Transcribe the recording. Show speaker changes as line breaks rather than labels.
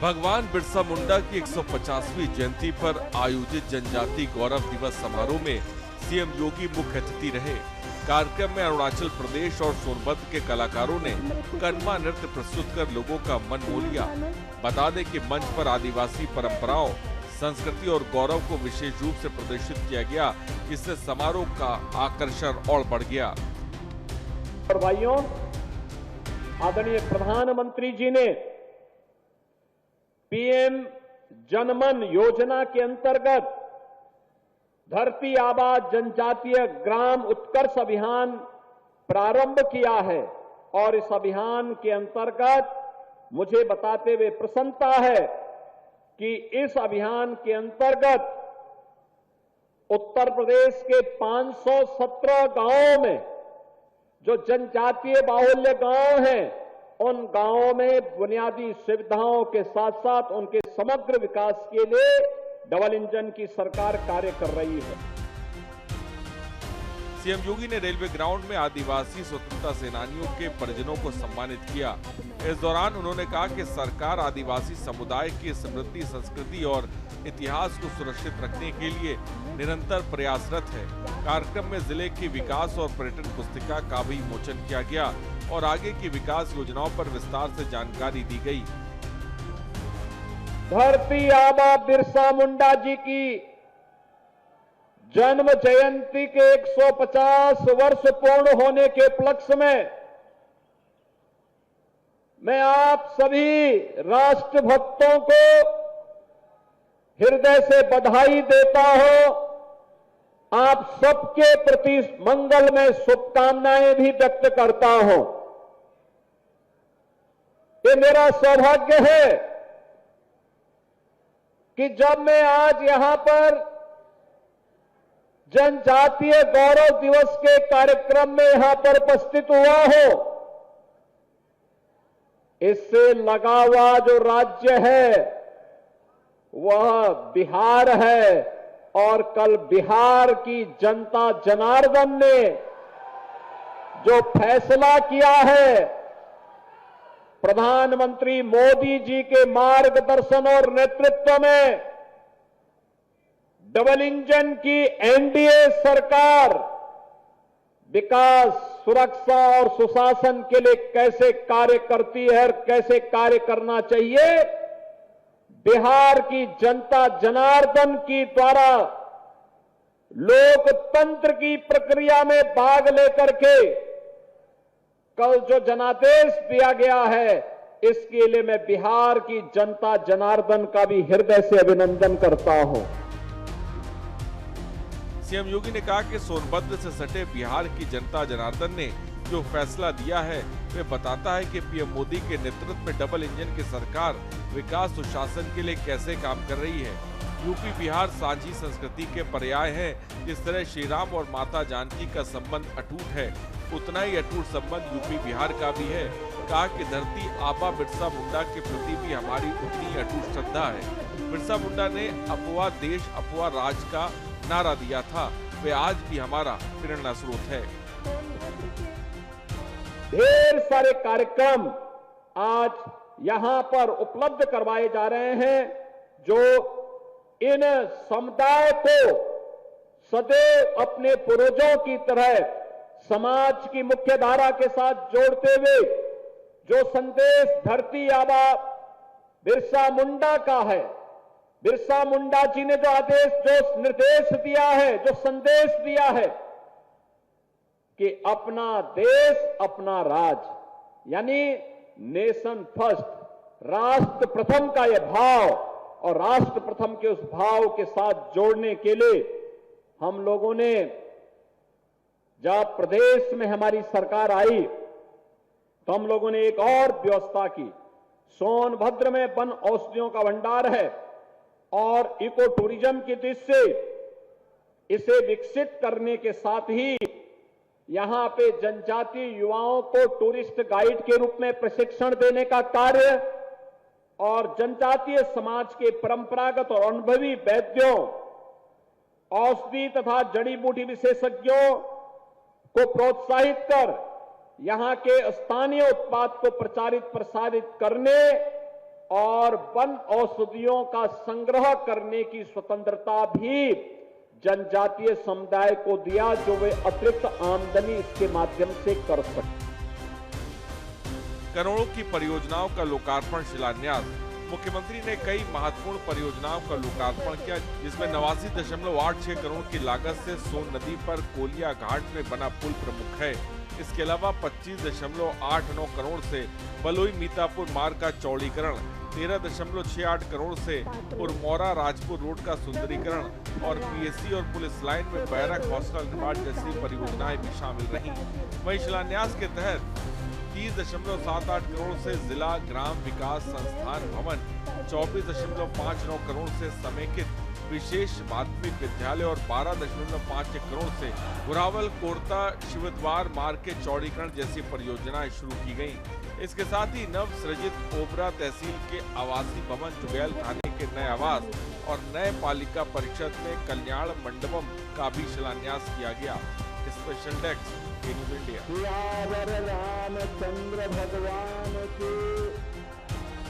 भगवान बिरसा मुंडा की 150वीं जयंती पर आयोजित जनजाति गौरव दिवस समारोह में सीएम योगी मुख्य अतिथि रहे। कार्यक्रम में अरुणाचल प्रदेश और सोनभद्र के कलाकारों ने करमा नृत्य प्रस्तुत कर लोगों का मन मोह लिया। बता दें कि मंच पर आदिवासी परंपराओं, संस्कृति और गौरव को विशेष रूप से प्रदर्शित किया गया, इससे समारोह का आकर्षण और बढ़ गया।
और भाइयों, आदरणीय प्रधानमंत्री जी ने पीएम जनमन योजना के अंतर्गत धरती आबा जनजातीय ग्राम उत्कर्ष अभियान प्रारंभ किया है और इस अभियान के अंतर्गत मुझे बताते हुए प्रसन्नता है कि इस अभियान के अंतर्गत उत्तर प्रदेश के 517 गांवों में जो जनजातीय बाहुल्य गांव हैं, उन गांवों में बुनियादी सुविधाओं के साथ साथ उनके समग्र विकास के लिए डबल इंजन की सरकार कार्य कर रही है।
सीएम योगी ने रेलवे ग्राउंड में आदिवासी स्वतंत्रता सेनानियों के परिजनों को सम्मानित किया। इस दौरान उन्होंने कहा कि सरकार आदिवासी समुदाय की समृद्धि, संस्कृति और इतिहास को सुरक्षित रखने के लिए निरंतर प्रयासरत है। कार्यक्रम में जिले की विकास और पर्यटन पुस्तिका का भी विमोचन किया गया और आगे की विकास योजनाओं पर विस्तार से जानकारी दी गई।
धरती आबा बिरसा मुंडा जी की जन्म जयंती के 150 वर्ष पूर्ण होने के उपलक्ष्य में मैं आप सभी राष्ट्रभक्तों को हृदय से बधाई देता हूं। आप सबके प्रति मंगल में शुभकामनाएं भी व्यक्त करता हूं। ये मेरा सौभाग्य है कि जब मैं आज यहां पर जनजातीय गौरव दिवस के कार्यक्रम में यहां पर उपस्थित हुआ हूं, इससे लगा हुआ जो राज्य है वह बिहार है और कल बिहार की जनता जनार्दन ने जो फैसला किया है, प्रधानमंत्री मोदी जी के मार्गदर्शन और नेतृत्व में डबल इंजन की एनडीए सरकार विकास, सुरक्षा और सुशासन के लिए कैसे कार्य करती है और कैसे कार्य करना चाहिए, बिहार की जनता जनार्दन की द्वारा लोकतंत्र की प्रक्रिया में भाग लेकर के कल जो जनादेश दिया गया है, इसके लिए मैं बिहार की जनता जनार्दन का भी हृदय से अभिनंदन करता हूं।
सीएम योगी ने कहा कि सोनभद्र से सटे बिहार की जनता जनार्दन ने जो फैसला दिया है, वे बताता है कि पीएम मोदी के नेतृत्व में डबल इंजन की सरकार विकास सुशासन के लिए कैसे काम कर रही है। यूपी बिहार साझी संस्कृति के पर्याय हैं। जिस तरह श्री राम और माता जानकी का संबंध अटूट है, उतना ही अटूट संबंध यूपी बिहार का भी है। कहा कि धरती आबा बिरसा मुंडा के प्रति भी हमारी उतनी अटूट श्रद्धा है। बिरसा मुंडा ने अपवा देश अपवा राज का नारा दिया था, वे आज भी हमारा प्रेरणा स्रोत है।
ढेर सारे कार्यक्रम आज यहां पर उपलब्ध करवाए जा रहे हैं जो इन समुदाय को सदैव अपने पूर्वजों की तरह समाज की मुख्य धारा के साथ जोड़ते हुए जो संदेश धरती आबा बिरसा मुंडा का है, बिरसा मुंडा जी ने जो आदेश, जो निर्देश दिया है, जो संदेश दिया है कि अपना देश अपना राज, यानी नेशन फर्स्ट, राष्ट्र प्रथम का यह भाव और राष्ट्र प्रथम के उस भाव के साथ जोड़ने के लिए हम लोगों ने, जब प्रदेश में हमारी सरकार आई तो हम लोगों ने एक और व्यवस्था की। सोनभद्र में वन औषधियों का भंडार है और इको टूरिज्म की दृष्टि से इसे विकसित करने के साथ ही यहां पे जनजातीय युवाओं को टूरिस्ट गाइड के रूप में प्रशिक्षण देने का कार्य और जनजातीय समाज के परंपरागत और अनुभवी वैद्यों, औषधि तथा जड़ी बूटी विशेषज्ञों को प्रोत्साहित कर यहां के स्थानीय उत्पाद को प्रचारित प्रसारित करने और वन औषधियों का संग्रह करने की स्वतंत्रता भी जनजातीय समुदाय को दिया, जो वे अतिरिक्त आमदनी इसके माध्यम से कर सकते।
करोड़ों की परियोजनाओं का लोकार्पण शिलान्यास। मुख्यमंत्री ने कई महत्वपूर्ण परियोजनाओं का लोकार्पण किया, जिसमें 89.86 करोड़ की लागत से सोन नदी पर कोलिया घाट में बना पुल प्रमुख है। इसके अलावा 25.89 करोड़ से बलुई मीतापुर मार्ग का चौड़ीकरण, 13.68 करोड़ से पुरमौरा राजपुर रोड का सुंदरीकरण और पीएससी और पुलिस लाइन में बैरक हॉस्टल निर्माण जैसी परियोजनाएं भी शामिल रहीं। वहीं शिलान्यास के तहत 30.78 करोड़ से जिला ग्राम विकास संस्थान भवन, 24.59 करोड़ से समेकित विशेष माध्यमिक विद्यालय और 12.51 करोड़ से घुरावल कोरता शिवद्वार मार्ग के चौड़ीकरण जैसी परियोजनाएं शुरू की गयी। इसके साथ ही नव सृजित ओबरा तहसील के आवासीय भवन, चुगैल थाने के नए आवास और नए पालिका परिषद में कल्याण मंडपम का भी शिलान्यास किया गया। Special desk, India.
रामचंद्र भगवान की